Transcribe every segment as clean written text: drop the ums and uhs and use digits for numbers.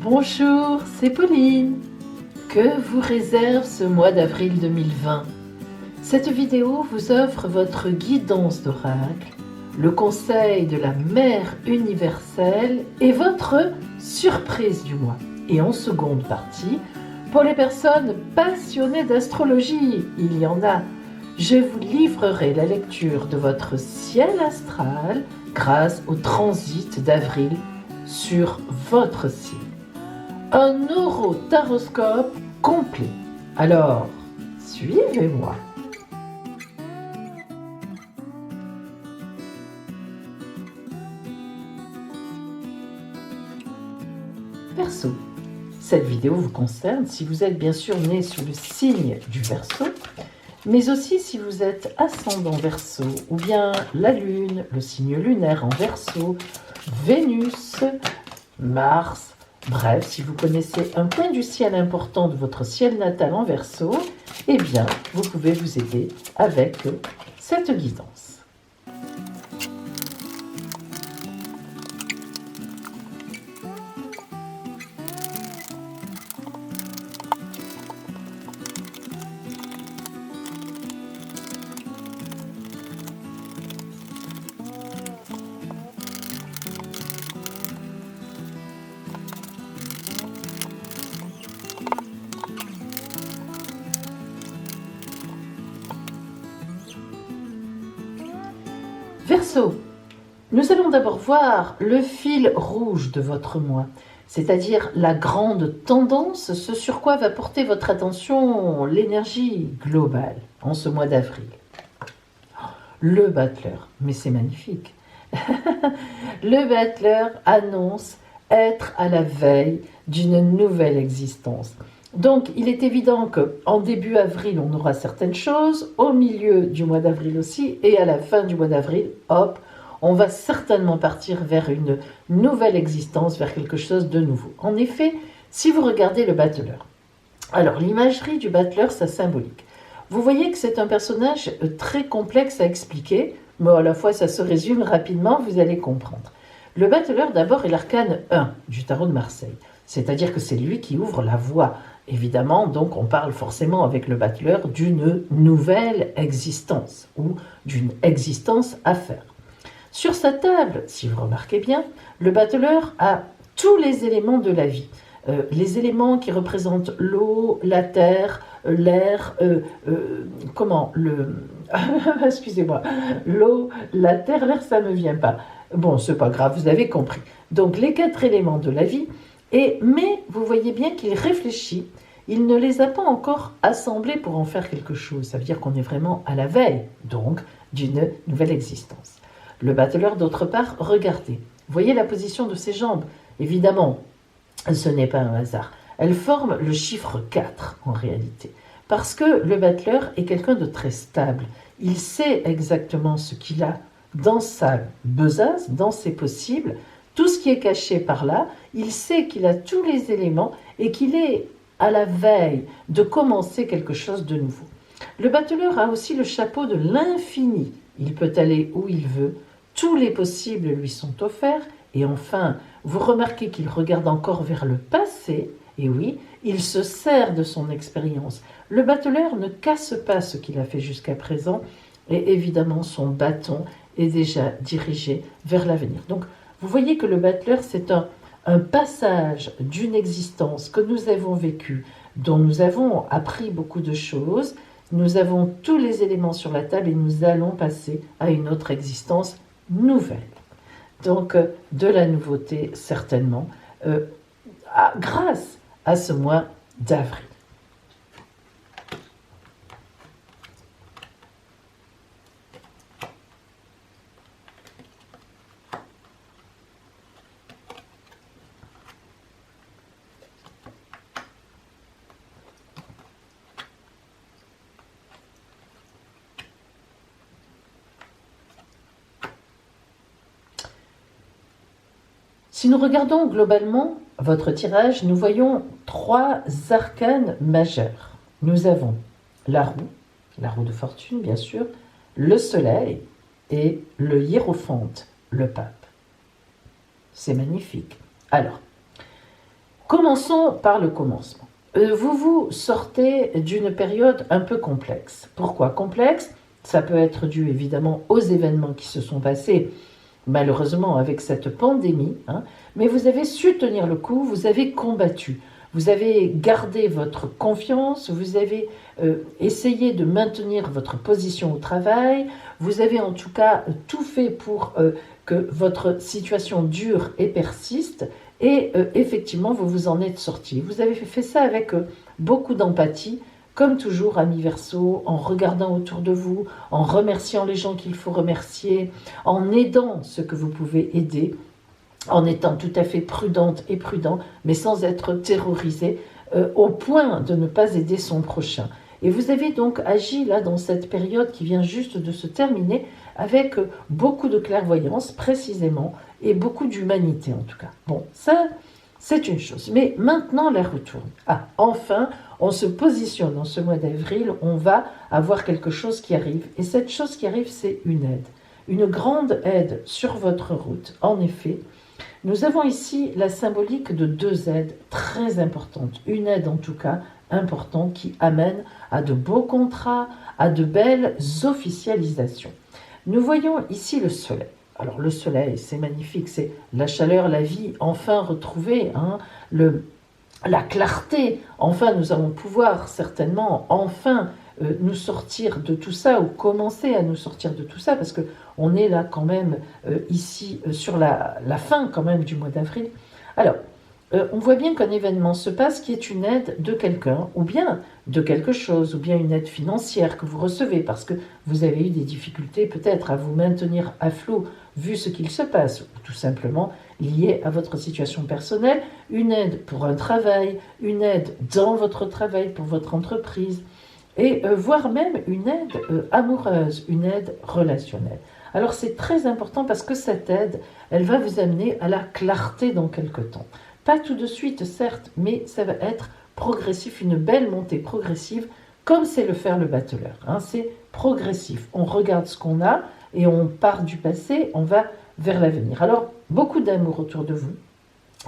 Bonjour, c'est Pauline. Que vous réserve ce mois d'avril 2020? Cette vidéo vous offre votre guidance d'oracle, le conseil de la Mère universelle et votre surprise du mois. Et en seconde partie, pour les personnes passionnées d'astrologie, il y en a, je vous livrerai la lecture de votre ciel astral grâce au transit d'avril sur votre signe. Un neurotaroscope complet. Alors, suivez-moi. Verseau. Cette vidéo vous concerne si vous êtes bien sûr né sous le signe du Verseau, mais aussi si vous êtes ascendant Verseau, ou bien la Lune, le signe lunaire en Verseau, Vénus, Mars. Bref, si vous connaissez un point du ciel important de votre ciel natal en Verseau, eh bien, vous pouvez vous aider avec cette guidance. Verseau, nous allons d'abord voir le fil rouge de votre mois, c'est-à-dire la grande tendance, ce sur quoi va porter votre attention l'énergie globale en ce mois d'avril. Le battleur, mais c'est magnifique. Le battleur annonce être à la veille d'une nouvelle existence. Donc, il est évident qu'en début avril, on aura certaines choses, au milieu du mois d'avril aussi, et à la fin du mois d'avril, hop, on va certainement partir vers une nouvelle existence, vers quelque chose de nouveau. En effet, si vous regardez le battleur, alors l'imagerie du battleur, ça symbolique. Vous voyez que c'est un personnage très complexe à expliquer, mais à la fois ça se résume rapidement, vous allez comprendre. Le battleur d'abord est l'arcane 1 du tarot de Marseille, c'est-à-dire que c'est lui qui ouvre la voie. Évidemment, donc on parle forcément avec le battleur d'une nouvelle existence ou d'une existence à faire. Sur sa table, si vous remarquez bien, le battleur a tous les éléments de la vie. Les éléments qui représentent l'eau, la terre, l'air, excusez-moi, l'eau, la terre, l'air, ça ne me vient pas. Bon, c'est pas grave, vous avez compris. Donc les 4 éléments de la vie, mais vous voyez bien qu'il réfléchit, il ne les a pas encore assemblés pour en faire quelque chose. Ça veut dire qu'on est vraiment à la veille, donc, d'une nouvelle existence. Le battleur, d'autre part, regardez. Voyez la position de ses jambes. Évidemment, ce n'est pas un hasard. Elles forment le chiffre 4 en réalité. Parce que le battleur est quelqu'un de très stable. Il sait exactement ce qu'il a dans sa besace, dans ses possibles, tout ce qui est caché par là. Il sait qu'il a tous les éléments et qu'il est à la veille de commencer quelque chose de nouveau. Le battleur a aussi le chapeau de l'infini. Il peut aller où il veut. Tous les possibles lui sont offerts. Et enfin, vous remarquez qu'il regarde encore vers le passé. Et oui, il se sert de son expérience. Le battleur ne casse pas ce qu'il a fait jusqu'à présent. Et évidemment, son bâton est déjà dirigé vers l'avenir. Donc, vous voyez que le battleur, c'est un passage d'une existence que nous avons vécue, dont nous avons appris beaucoup de choses. Nous avons tous les éléments sur la table et nous allons passer à une autre existence nouvelle. Donc, de la nouveauté, certainement, grâce à ce mois d'avril. Si nous regardons globalement votre tirage, nous voyons 3 arcanes majeurs. Nous avons la roue de fortune bien sûr, le soleil et le hiérophante, le pape. C'est magnifique. Alors, Commençons par le commencement. Vous vous sortez d'une période un peu complexe. Pourquoi complexe? Ça peut être dû évidemment aux événements qui se sont passés, malheureusement avec cette pandémie, hein, mais vous avez su tenir le coup, vous avez combattu, vous avez gardé votre confiance, vous avez essayé de maintenir votre position au travail, vous avez en tout cas tout fait pour que votre situation dure et persiste, et effectivement vous vous en êtes sorti. Vous avez fait ça avec beaucoup d'empathie, comme toujours, amis Verseau, en regardant autour de vous, en remerciant les gens qu'il faut remercier, en aidant ceux que vous pouvez aider, en étant tout à fait prudente et prudent, mais sans être terrorisé, au point de ne pas aider son prochain. Et vous avez donc agi là dans cette période qui vient juste de se terminer avec beaucoup de clairvoyance précisément et beaucoup d'humanité en tout cas. Bon, ça c'est une chose. Mais maintenant la retourne. Ah, enfin, on se positionne dans ce mois d'avril, on va avoir quelque chose qui arrive. Et cette chose qui arrive, c'est une aide. Une grande aide sur votre route. En effet, nous avons ici la symbolique de deux aides très importantes. Une aide en tout cas importante qui amène à de beaux contrats, à de belles officialisations. Nous voyons ici le soleil. Alors le soleil, c'est magnifique, c'est la chaleur, la vie enfin retrouvée, hein, la clarté. Enfin, nous allons pouvoir certainement enfin nous sortir de tout ça ou commencer à nous sortir de tout ça parce que on est là quand même ici sur la fin quand même du mois d'avril. Alors, on voit bien qu'un événement se passe qui est une aide de quelqu'un ou bien de quelque chose ou bien une aide financière que vous recevez parce que vous avez eu des difficultés peut-être à vous maintenir à flot vu ce qu'il se passe ou tout simplement lié à votre situation personnelle, une aide pour un travail, une aide dans votre travail pour votre entreprise et voire même une aide amoureuse, une aide relationnelle. Alors c'est très important parce que cette aide, elle va vous amener à la clarté dans quelque temps. Pas tout de suite certes, mais ça va être progressif, une belle montée progressive, comme c'est le faire le battleur. Hein, c'est progressif. On regarde ce qu'on a et on part du passé, on va vers l'avenir. Alors, beaucoup d'amour autour de vous,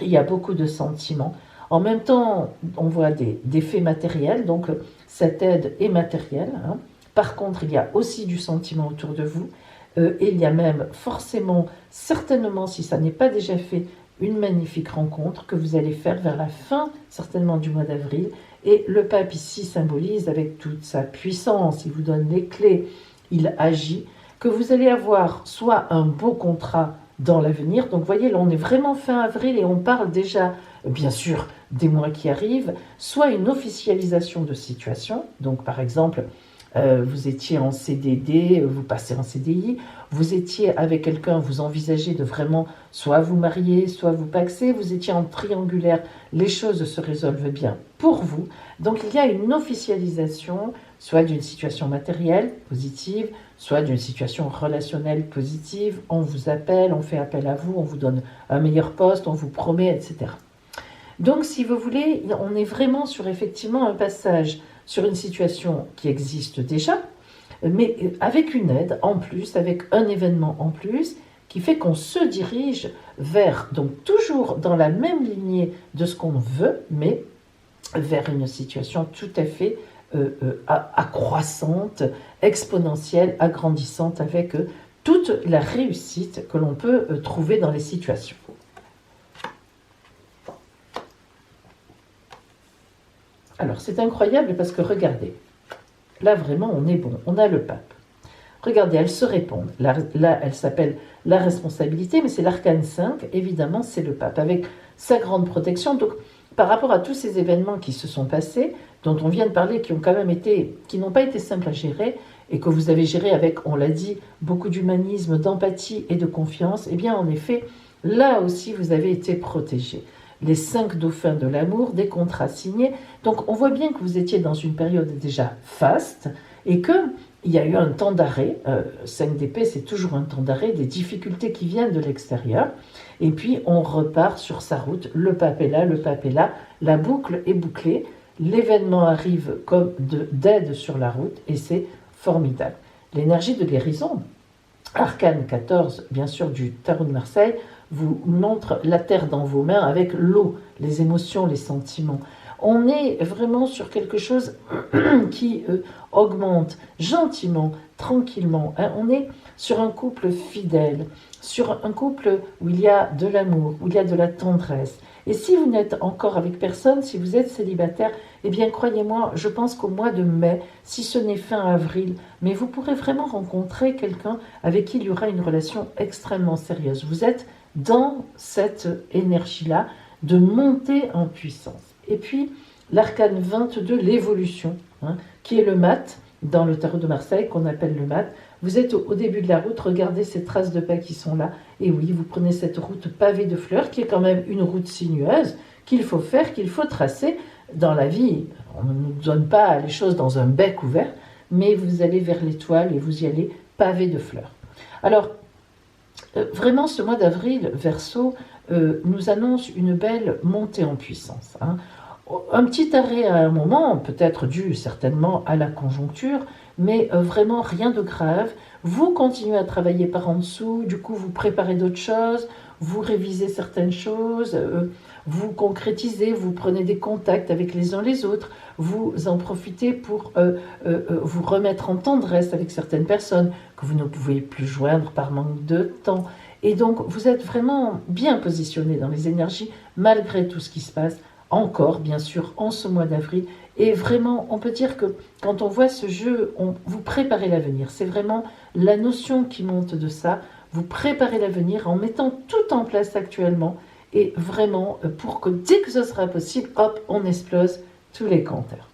il y a beaucoup de sentiments. En même temps, on voit des faits matériels, donc cette aide est matérielle. Hein. Par contre, il y a aussi du sentiment autour de vous. Et il y a même forcément, certainement, si ça n'est pas déjà fait, une magnifique rencontre que vous allez faire vers la fin, certainement du mois d'avril. Et le pape ici symbolise avec toute sa puissance, il vous donne les clés, il agit, que vous allez avoir soit un beau contrat dans l'avenir, donc vous voyez, là on est vraiment fin avril et on parle déjà, bien sûr, des mois qui arrivent, soit une officialisation de situation, donc par exemple, vous étiez en CDD, vous passez en CDI, vous étiez avec quelqu'un, vous envisagez de vraiment soit vous marier, soit vous paxer, vous étiez en triangulaire, les choses se résolvent bien pour vous. Donc il y a une officialisation, soit d'une situation matérielle positive, soit d'une situation relationnelle positive, on vous appelle, on fait appel à vous, on vous donne un meilleur poste, on vous promet, etc. Donc si vous voulez, on est vraiment sur effectivement un passage sur une situation qui existe déjà, mais avec une aide en plus, avec un événement en plus, qui fait qu'on se dirige vers, donc toujours dans la même lignée de ce qu'on veut, mais vers une situation tout à fait accroissante, exponentielle, agrandissante, avec toute la réussite que l'on peut trouver dans les situations. Alors, c'est incroyable parce que regardez, là vraiment on est bon, on a le pape. Regardez, elles se répondent. Là, elle s'appelle la responsabilité, mais c'est l'arcane 5, évidemment, c'est le pape, avec sa grande protection. Donc, par rapport à tous ces événements qui se sont passés, dont on vient de parler, qui ont quand même été, qui n'ont pas été simples à gérer, et que vous avez géré avec, on l'a dit, beaucoup d'humanisme, d'empathie et de confiance, eh bien, en effet, là aussi, vous avez été protégé. Les 5 dauphins de l'amour, des contrats signés. Donc, on voit bien que vous étiez dans une période déjà faste, et que il y a eu un temps d'arrêt, 5 d'épée c'est toujours un temps d'arrêt, des difficultés qui viennent de l'extérieur, et puis on repart sur sa route, le pape est là, la boucle est bouclée, l'événement arrive comme d'aide sur la route, et c'est formidable. L'énergie de guérison, arcane 14, bien sûr du tarot de Marseille, vous montre la terre dans vos mains avec l'eau, les émotions, les sentiments. On est vraiment sur quelque chose qui augmente gentiment, tranquillement. Hein. On est sur un couple fidèle, sur un couple où il y a de l'amour, où il y a de la tendresse. Et si vous n'êtes encore avec personne, si vous êtes célibataire, eh bien croyez-moi, je pense qu'au mois de mai, si ce n'est fin avril, mais vous pourrez vraiment rencontrer quelqu'un avec qui il y aura une relation extrêmement sérieuse. Vous êtes dans cette énergie-là de monter en puissance. Et puis, l'arcane 22, l'évolution, hein, qui est le mat, dans le tarot de Marseille, qu'on appelle le mat. Vous êtes au début de la route, regardez ces traces de pas qui sont là. Et oui, vous prenez cette route pavée de fleurs, qui est quand même une route sinueuse, qu'il faut faire, qu'il faut tracer. Dans la vie, on ne nous donne pas les choses dans un bec ouvert, mais vous allez vers l'étoile et vous y allez pavé de fleurs. Alors, vraiment, ce mois d'avril, Verseau, nous annonce une belle montée en puissance. Hein. Un petit arrêt à un moment, peut-être dû certainement à la conjoncture, mais vraiment rien de grave. Vous continuez à travailler par en dessous, du coup vous préparez d'autres choses, vous révisez certaines choses, vous concrétisez, vous prenez des contacts avec les uns les autres, vous en profitez pour vous remettre en tendresse avec certaines personnes que vous ne pouvez plus joindre par manque de temps. Et donc vous êtes vraiment bien positionné dans les énergies malgré tout ce qui se passe. Encore, bien sûr, en ce mois d'avril. Et vraiment, on peut dire que quand on voit ce jeu, vous préparez l'avenir. C'est vraiment la notion qui monte de ça. Vous préparez l'avenir en mettant tout en place actuellement. Et vraiment, pour que dès que ce sera possible, hop, on explose tous les compteurs.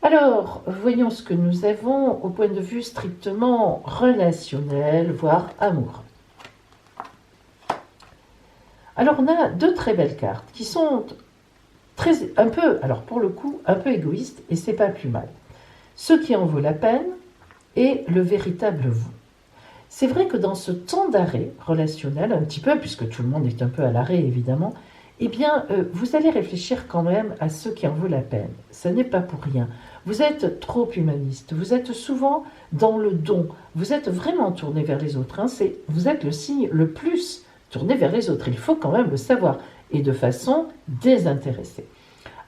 Alors, voyons ce que nous avons au point de vue strictement relationnel, voire amoureux. Alors on a deux très belles cartes qui sont un peu, alors pour le coup, un peu égoïstes et c'est pas plus mal. Ce qui en vaut la peine et le véritable vous. C'est vrai que dans ce temps d'arrêt relationnel, un petit peu, puisque tout le monde est un peu à l'arrêt évidemment, eh bien vous allez réfléchir quand même à ce qui en vaut la peine. Ce n'est pas pour rien. Vous êtes trop humaniste, vous êtes souvent dans le don, vous êtes vraiment tourné vers les autres. Hein. Vous êtes le signe le plus tourner vers les autres, il faut quand même le savoir, et de façon désintéressée.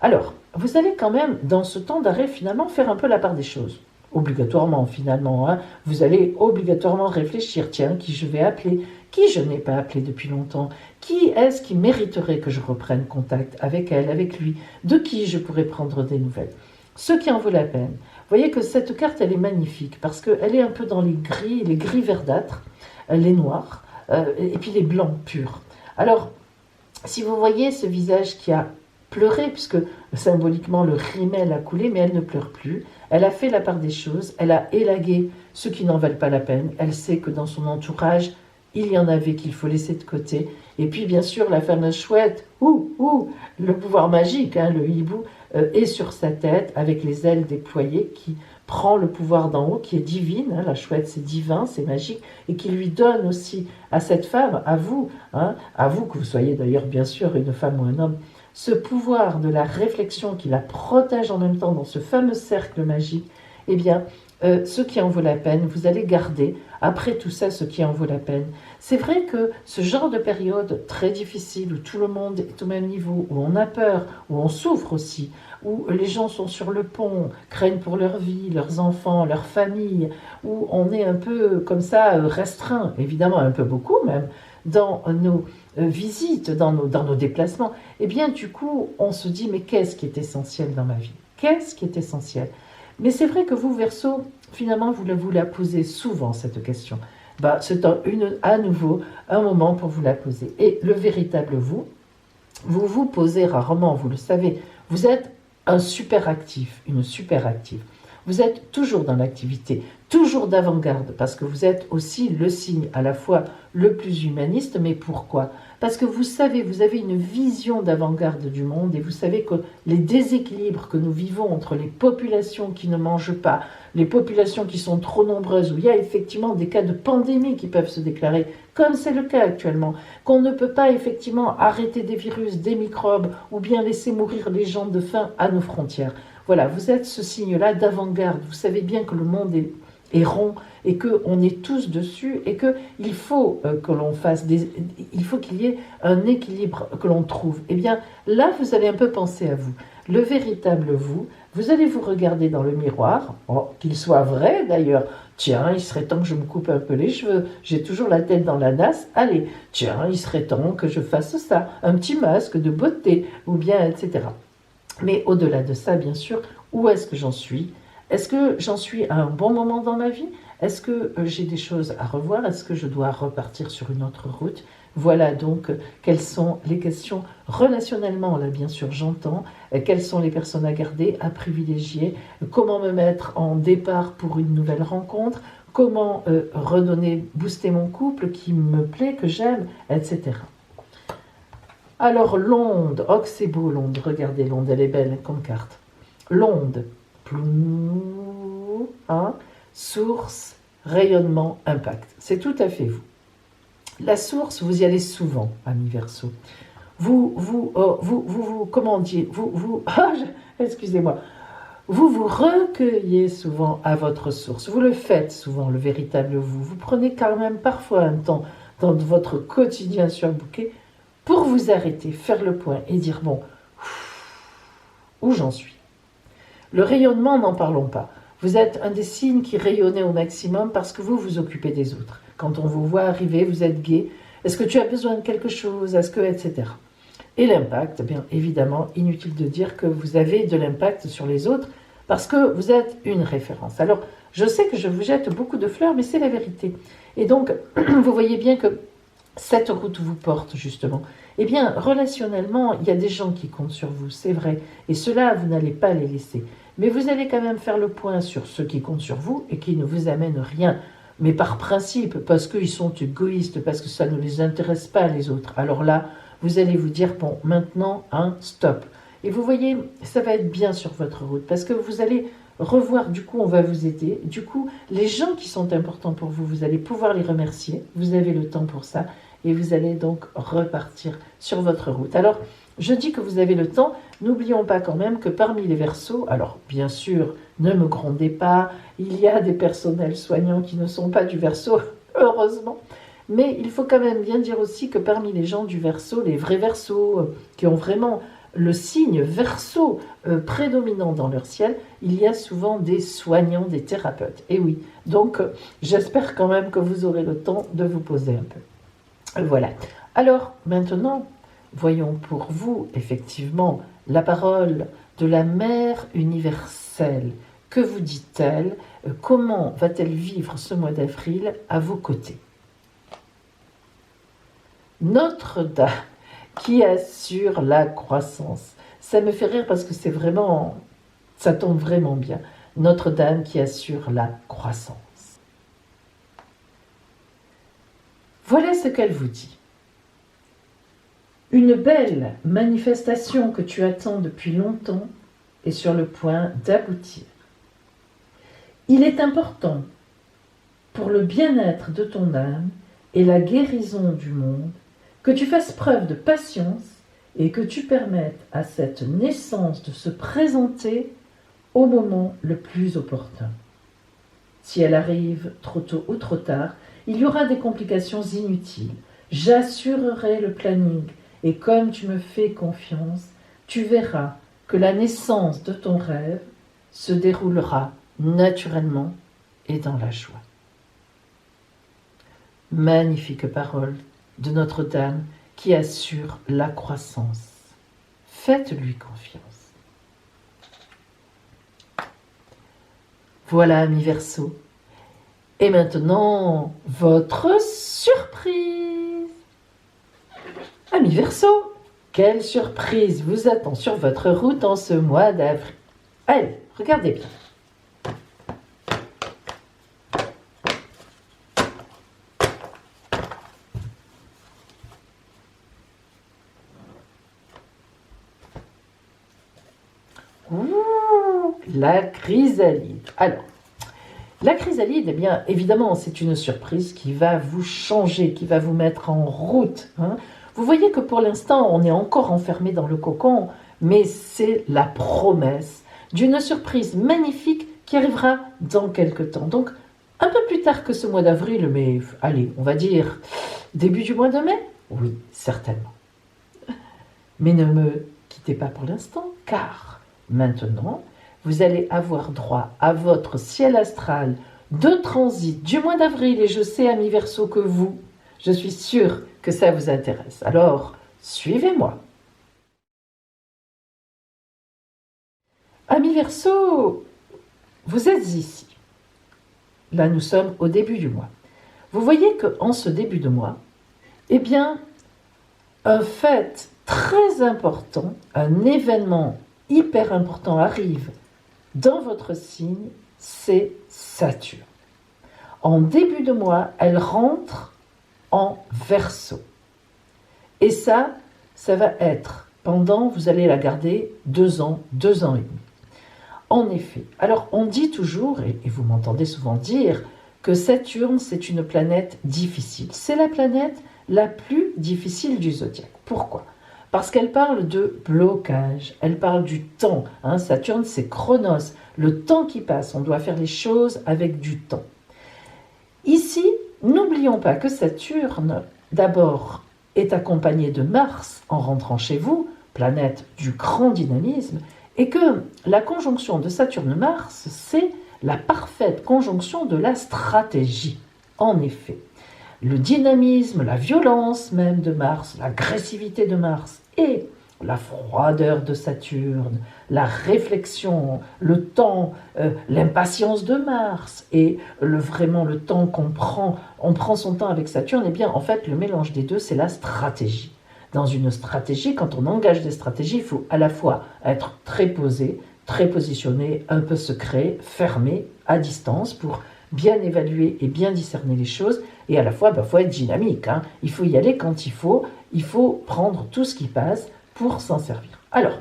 Alors, vous allez quand même, dans ce temps d'arrêt, finalement, faire un peu la part des choses. Obligatoirement, finalement. Hein. Vous allez obligatoirement réfléchir, tiens, qui je vais appeler, qui je n'ai pas appelé depuis longtemps, qui est-ce qui mériterait que je reprenne contact avec elle, avec lui, de qui je pourrais prendre des nouvelles. Ce qui en vaut la peine. Vous voyez que cette carte, elle est magnifique, parce qu'elle est un peu dans les gris verdâtres, les noirs, et puis les blancs purs. Alors, si vous voyez ce visage qui a pleuré, puisque symboliquement le rimel a coulé, mais elle ne pleure plus, elle a fait la part des choses, elle a élagué ceux qui n'en valent pas la peine, elle sait que dans son entourage, il y en avait qu'il faut laisser de côté, et puis bien sûr la fameuse chouette, le pouvoir magique, hein, le hibou, est sur sa tête avec les ailes déployées qui prend le pouvoir d'en haut, qui est divine, hein, la chouette c'est divin, c'est magique, et qui lui donne aussi à cette femme, à vous, hein, à vous que vous soyez d'ailleurs bien sûr une femme ou un homme, ce pouvoir de la réflexion qui la protège en même temps dans ce fameux cercle magique, eh bien, ce qui en vaut la peine, vous allez garder, après tout ça, ce qui en vaut la peine. C'est vrai que ce genre de période très difficile, où tout le monde est au même niveau, où on a peur, où on souffre aussi, où les gens sont sur le pont, craignent pour leur vie, leurs enfants, leur famille, où on est un peu comme ça restreint, évidemment un peu beaucoup même, dans nos visites, dans nos déplacements, eh bien du coup, on se dit, mais qu'est-ce qui est essentiel dans ma vie? Qu'est-ce qui est essentiel? Mais c'est vrai que vous, Verseau, finalement, vous la posez souvent, cette question. C'est à nouveau un moment pour vous la poser. Et le véritable vous vous posez rarement, vous le savez. Vous êtes un super actif, une super active. Vous êtes toujours dans l'activité, toujours d'avant-garde, parce que vous êtes aussi le signe à la fois le plus humaniste, mais pourquoi? Parce que vous savez, vous avez une vision d'avant-garde du monde, et vous savez que les déséquilibres que nous vivons entre les populations qui ne mangent pas, les populations qui sont trop nombreuses, où il y a effectivement des cas de pandémie qui peuvent se déclarer, comme c'est le cas actuellement, qu'on ne peut pas effectivement arrêter des virus, des microbes, ou bien laisser mourir les gens de faim à nos frontières. Voilà, vous êtes ce signe-là d'avant-garde. Vous savez bien que le monde est rond et qu'on est tous dessus et qu'il faut que l'on fasse il faut qu'il y ait un équilibre que l'on trouve. Eh bien, là, vous allez un peu penser à vous. Le véritable vous, vous allez vous regarder dans le miroir, qu'il soit vrai d'ailleurs. Tiens, il serait temps que je me coupe un peu les cheveux. J'ai toujours la tête dans la nasse. Allez, tiens, il serait temps que je fasse ça. Un petit masque de beauté, ou bien, etc. Mais au-delà de ça, bien sûr, où est-ce que j'en suis? Est-ce que j'en suis à un bon moment dans ma vie? Est-ce que j'ai des choses à revoir? Est-ce que je dois repartir sur une autre route? Voilà donc quelles sont les questions relationnellement, là bien sûr j'entends, quelles sont les personnes à garder, à privilégier, comment me mettre en départ pour une nouvelle rencontre, comment redonner, booster mon couple qui me plaît, que j'aime, etc. Alors l'onde, oh que c'est beau l'onde, regardez l'onde, elle est belle comme carte. L'onde, plou, hein, source, rayonnement, impact. C'est tout à fait vous. La source, vous y allez souvent, ami Verseau. Comment dire, excusez-moi, vous recueillez souvent à votre source. Vous le faites souvent, le véritable vous. Vous prenez quand même parfois un temps dans votre quotidien surbooké pour vous arrêter, faire le point et dire bon, où j'en suis. Le rayonnement, n'en parlons pas. Vous êtes un des signes qui rayonnez au maximum parce que vous vous occupez des autres. Quand on vous voit arriver, vous êtes gai. Est-ce que tu as besoin de quelque chose? Est-ce que, etc. Et l'impact, bien évidemment, inutile de dire que vous avez de l'impact sur les autres parce que vous êtes une référence. Alors, je sais que je vous jette beaucoup de fleurs, mais c'est la vérité. Et donc, vous voyez bien que cette route vous porte justement. Eh bien, relationnellement, il y a des gens qui comptent sur vous, c'est vrai. Et ceux-là, vous n'allez pas les laisser. Mais vous allez quand même faire le point sur ceux qui comptent sur vous et qui ne vous amènent rien. Mais par principe, parce qu'ils sont égoïstes, parce que ça ne les intéresse pas les autres. Alors là, vous allez vous dire, bon, maintenant, stop. Et vous voyez, ça va être bien sur votre route, parce que vous allez revoir, du coup, on va vous aider. Du coup, les gens qui sont importants pour vous, vous allez pouvoir les remercier. Vous avez le temps pour ça. Et vous allez donc repartir sur votre route. Alors, je dis que vous avez le temps. N'oublions pas quand même que parmi les Verseaux, alors bien sûr, ne me grondez pas, il y a des personnels soignants qui ne sont pas du Verseau, heureusement. Mais il faut quand même bien dire aussi que parmi les gens du Verseau, les vrais Verseaux, qui ont vraiment le signe Verseau prédominant dans leur ciel, il y a souvent des soignants, des thérapeutes. Et oui, donc j'espère quand même que vous aurez le temps de vous poser un peu. Voilà. Alors, maintenant, voyons pour vous, effectivement, la parole de la Mère universelle. Que vous dit-elle? Comment va-t-elle vivre ce mois d'avril à vos côtés? Notre-Dame qui assure la croissance. Ça me fait rire parce que c'est vraiment, ça tombe vraiment bien. Notre-Dame qui assure la croissance. Voilà ce qu'elle vous dit. Une belle manifestation que tu attends depuis longtemps est sur le point d'aboutir. Il est important pour le bien-être de ton âme et la guérison du monde que tu fasses preuve de patience et que tu permettes à cette naissance de se présenter au moment le plus opportun. Si elle arrive trop tôt ou trop tard, il y aura des complications inutiles. J'assurerai le planning et comme tu me fais confiance, tu verras que la naissance de ton rêve se déroulera naturellement et dans la joie. Magnifique parole de Notre-Dame qui assure la croissance. Faites-lui confiance. Voilà, amis Verseaux. Et maintenant, votre surprise. Amis Verseaux, quelle surprise vous attend sur votre route en ce mois d'avril? Allez, regardez bien. Ouh, la chrysalide. Alors, la chrysalide, eh bien, évidemment, c'est une surprise qui va vous changer, qui va vous mettre en route. Vous voyez que pour l'instant, on est encore enfermé dans le cocon, mais c'est la promesse d'une surprise magnifique qui arrivera dans quelque temps. Donc, Un peu plus tard que ce mois d'avril, mais allez, on va dire début du mois de mai? Oui, certainement. Mais ne me quittez pas pour l'instant, car maintenant, vous allez avoir droit à votre ciel astral de transit du mois d'avril, et je sais, amis Verseau, que vous, je suis sûre que ça vous intéresse. Alors, suivez-moi. Amis Verseau, vous êtes ici. Là, nous sommes au début du mois. Vous voyez qu'en ce début de mois, eh bien, un fait très important, un événement hyper important arrive dans votre signe, c'est Saturne. En début de mois, elle rentre en Verseau. Et ça va être pendant, vous allez la garder 2 ans, 2 ans et demi. En effet, alors on dit toujours, et vous m'entendez souvent dire, que Saturne, c'est une planète difficile. C'est la planète la plus difficile du zodiaque. Pourquoi ? Parce qu'elle parle de blocage, elle parle du temps. Saturne, c'est Chronos, le temps qui passe. On doit faire les choses avec du temps. Ici, n'oublions pas que Saturne, d'abord, est accompagné de Mars en rentrant chez vous, planète du grand dynamisme, et que la conjonction de Saturne-Mars, c'est la parfaite conjonction de la stratégie. En effet, le dynamisme, la violence même de Mars, l'agressivité de Mars et la froideur de Saturne, la réflexion, le temps, l'impatience de Mars et vraiment le temps qu'on prend, on prend son temps avec Saturne, eh bien en fait le mélange des deux, c'est la stratégie. Dans une stratégie, quand on engage des stratégies, il faut à la fois être très posé, très positionné, un peu secret, fermé, à distance pour bien évaluer et bien discerner les choses. Et à la fois, il faut être dynamique. Il faut y aller quand il faut prendre tout ce qui passe pour s'en servir. Alors,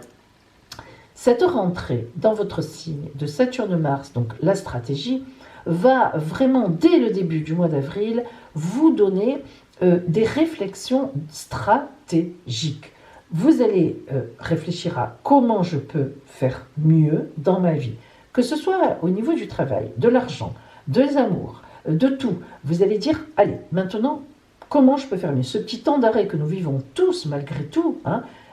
cette rentrée dans votre signe de Saturne-Mars, donc la stratégie, va vraiment, dès le début du mois d'avril, vous donner des réflexions stratégiques. Vous allez réfléchir à comment je peux faire mieux dans ma vie, que ce soit au niveau du travail, de l'argent, des amours, de tout. Vous allez dire, allez, maintenant, comment je peux faire mieux ? Ce petit temps d'arrêt que nous vivons tous, malgré tout,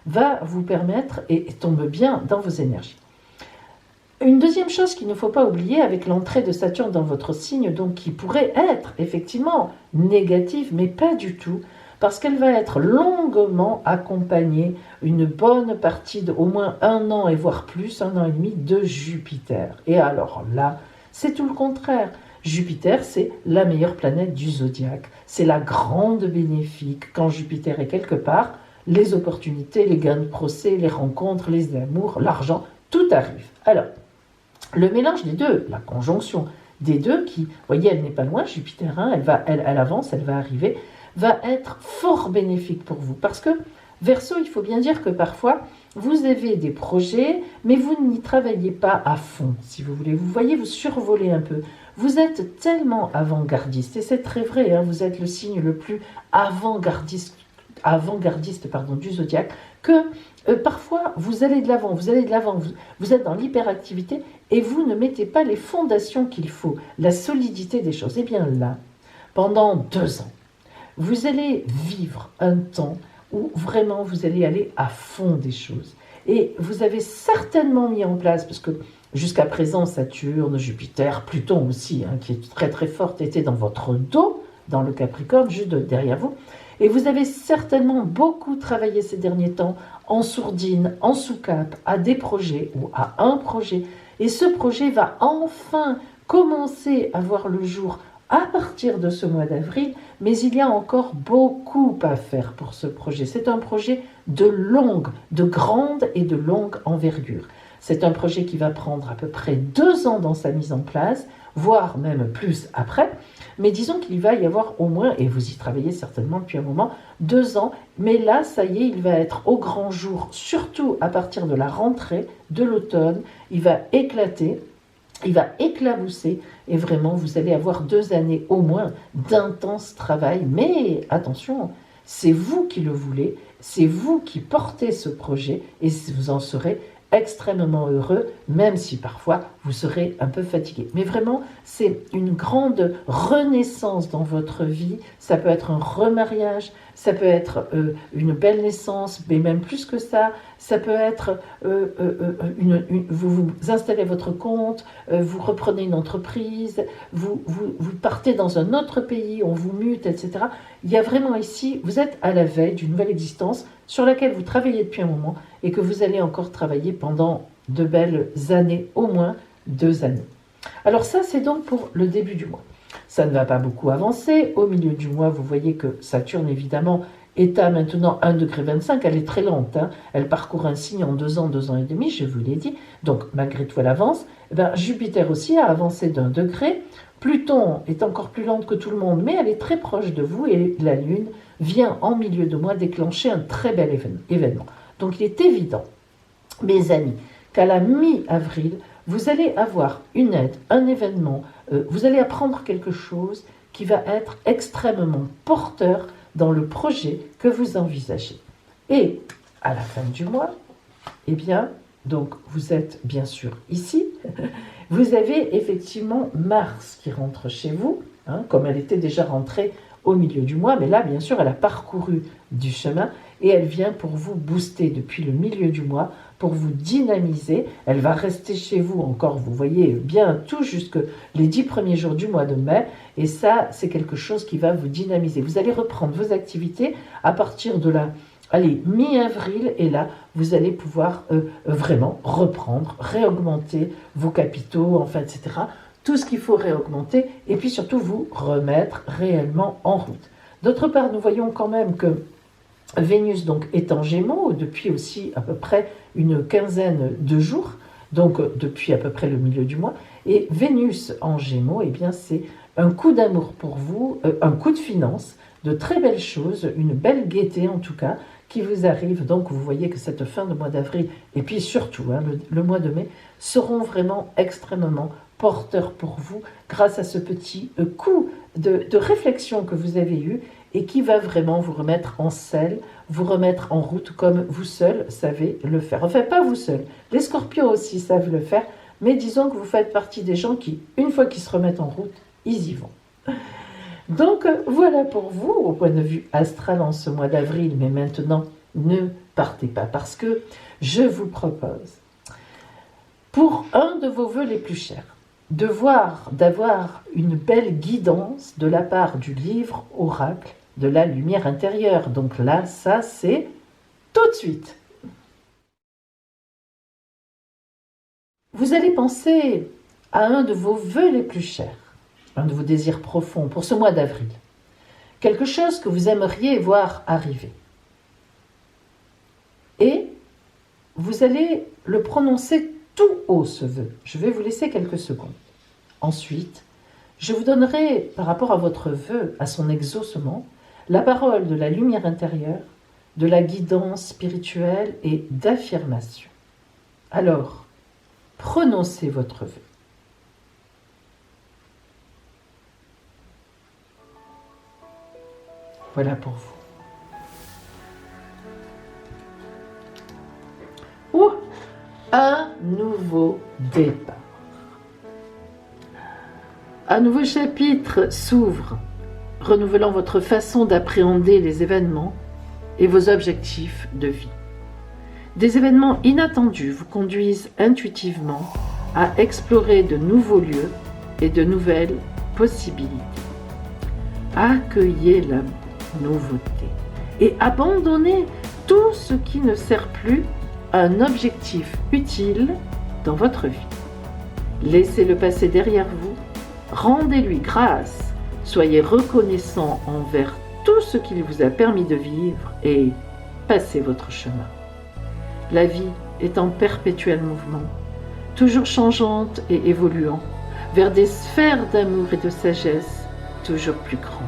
va vous permettre et tombe bien dans vos énergies. Une deuxième chose qu'il ne faut pas oublier avec l'entrée de Saturne dans votre signe, donc qui pourrait être effectivement négative, mais pas du tout, parce qu'elle va être longuement accompagnée, une bonne partie de au moins 1 an et voire plus, 1 an et demi de Jupiter. Et alors là, c'est tout le contraire. Jupiter, c'est la meilleure planète du zodiaque. C'est la grande bénéfique. Quand Jupiter est quelque part, les opportunités, les gains de procès, les rencontres, les amours, l'argent, tout arrive. Alors, le mélange des deux, la conjonction des deux, qui, vous voyez, elle n'est pas loin, Jupiter, elle avance, elle va arriver, va être fort bénéfique pour vous. Parce que, Verseau, il faut bien dire que parfois, vous avez des projets, mais vous n'y travaillez pas à fond, si vous voulez. Vous voyez, vous survolez un peu. Vous êtes tellement avant-gardiste, et c'est très vrai, vous êtes le signe le plus avant-gardiste du zodiaque, que parfois vous allez de l'avant, vous êtes dans l'hyperactivité et vous ne mettez pas les fondations qu'il faut, la solidité des choses. Et bien là, pendant 2 ans, vous allez vivre un temps où vraiment vous allez aller à fond des choses. Et vous avez certainement mis en place, parce que jusqu'à présent, Saturne, Jupiter, Pluton aussi, qui est très très forte, était dans votre dos, dans le Capricorne, juste derrière vous. Et vous avez certainement beaucoup travaillé ces derniers temps en sourdine, en soucape, à des projets ou à un projet. Et ce projet va enfin commencer à voir le jour à partir de ce mois d'avril, mais il y a encore beaucoup à faire pour ce projet. C'est un projet de grande et de longue envergure. C'est un projet qui va prendre à peu près 2 ans dans sa mise en place, voire même plus après. Mais disons qu'il va y avoir au moins, et vous y travaillez certainement depuis un moment, 2 ans. Mais là, ça y est, il va être au grand jour, surtout à partir de la rentrée de l'automne. Il va éclater, il va éclabousser. Et vraiment, vous allez avoir 2 années au moins d'intense travail. Mais attention, c'est vous qui le voulez, c'est vous qui portez ce projet et vous en serez extrêmement heureux, même si parfois vous serez un peu fatigué. Mais vraiment, c'est une grande renaissance dans votre vie. Ça peut être un remariage, ça peut être une belle naissance, mais même plus que ça. Ça peut être, vous installez votre compte, vous reprenez une entreprise, vous partez dans un autre pays, on vous mute, etc. Il y a vraiment ici, vous êtes à la veille d'une nouvelle existence sur laquelle vous travaillez depuis un moment et que vous allez encore travailler pendant de belles années, au moins 2 années. Alors ça, c'est donc pour le début du mois. Ça ne va pas beaucoup avancer. Au milieu du mois, vous voyez que Saturne, évidemment, est à maintenant 1,25 degré. Elle est très lente. Hein. Elle parcourt un signe en 2 ans, 2 ans et demi, je vous l'ai dit. Donc, malgré tout, elle avance. Eh bien, Jupiter aussi a avancé d'1 degré. Pluton est encore plus lente que tout le monde, mais elle est très proche de vous et la Lune vient en milieu de mois déclencher un très bel événement. Donc, il est évident, mes amis, qu'à la mi-avril, vous allez avoir une aide, un événement, vous allez apprendre quelque chose qui va être extrêmement porteur dans le projet que vous envisagez. Et à la fin du mois, eh bien, donc vous êtes bien sûr ici, vous avez effectivement Mars qui rentre chez vous, hein, comme elle était déjà rentrée au milieu du mois, mais là, bien sûr, elle a parcouru du chemin et elle vient pour vous booster depuis le milieu du mois, pour vous dynamiser. Elle va rester chez vous encore, vous voyez, bien tout jusque les 10 premiers jours du mois de mai. Et ça, c'est quelque chose qui va vous dynamiser. Vous allez reprendre vos activités à partir de la mi-avril. Et là, vous allez pouvoir vraiment reprendre, réaugmenter vos capitaux, enfin, etc. Tout ce qu'il faut réaugmenter. Et puis surtout, vous remettre réellement en route. D'autre part, nous voyons quand même que Vénus donc est en Gémeaux depuis aussi à peu près une quinzaine de jours, donc depuis à peu près le milieu du mois. Et Vénus en Gémeaux, eh bien c'est un coup d'amour pour vous, un coup de finance, de très belles choses, une belle gaieté en tout cas, qui vous arrive. Donc vous voyez que cette fin de mois d'avril, et puis surtout hein, le mois de mai, seront vraiment extrêmement porteurs pour vous, grâce à ce petit coup de réflexion que vous avez eu, et qui va vraiment vous remettre en selle, vous remettre en route comme vous seul savez le faire. Enfin, pas vous seul, les scorpions aussi savent le faire, mais disons que vous faites partie des gens qui, une fois qu'ils se remettent en route, ils y vont. Donc, voilà pour vous, au point de vue astral en ce mois d'avril, mais maintenant, ne partez pas, parce que je vous propose, pour un de vos vœux les plus chers, d'avoir une belle guidance de la part du livre oracle de la lumière intérieure. Donc là, ça c'est tout de suite. Vous allez penser à un de vos vœux les plus chers, un de vos désirs profonds pour ce mois d'avril. Quelque chose que vous aimeriez voir arriver. Et vous allez le prononcer tout haut, ce vœu. Je vais vous laisser quelques secondes. Ensuite, je vous donnerai, par rapport à votre vœu, à son exaucement, la parole de la lumière intérieure, de la guidance spirituelle et d'affirmation. Alors, prononcez votre vœu. Voilà pour vous. Ou un nouveau départ. Un nouveau chapitre s'ouvre, renouvelant votre façon d'appréhender les événements et vos objectifs de vie. Des événements inattendus vous conduisent intuitivement à explorer de nouveaux lieux et de nouvelles possibilités. Accueillez la nouveauté et abandonnez tout ce qui ne sert plus à un objectif utile dans votre vie. Laissez-le passer derrière vous. Rendez-lui grâce, soyez reconnaissant envers tout ce qu'il vous a permis de vivre et passez votre chemin. La vie est en perpétuel mouvement, toujours changeante et évoluant, vers des sphères d'amour et de sagesse toujours plus grandes.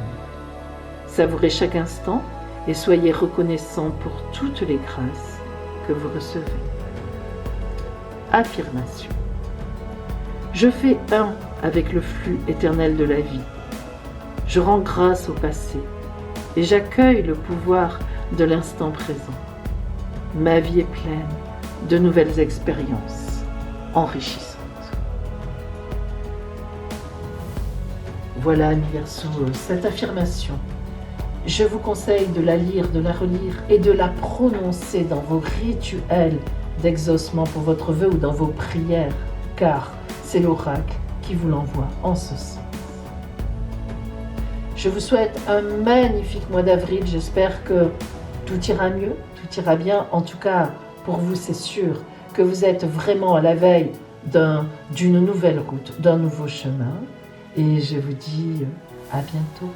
Savourez chaque instant et soyez reconnaissant pour toutes les grâces que vous recevez. Affirmation. Je fais un avec le flux éternel de la vie. Je rends grâce au passé et j'accueille le pouvoir de l'instant présent. Ma vie est pleine, de nouvelles expériences enrichissantes. Voilà, amis Verseaux, cette affirmation. Je vous conseille de la lire, de la relire et de la prononcer dans vos rituels d'exaucement pour votre vœu ou dans vos prières, car c'est l'oracle qui vous l'envoie en ce sens. Je vous souhaite un magnifique mois d'avril. J'espère que tout ira mieux, tout ira bien. En tout cas, pour vous, c'est sûr que vous êtes vraiment à la veille d'une nouvelle route, d'un nouveau chemin. Et je vous dis à bientôt.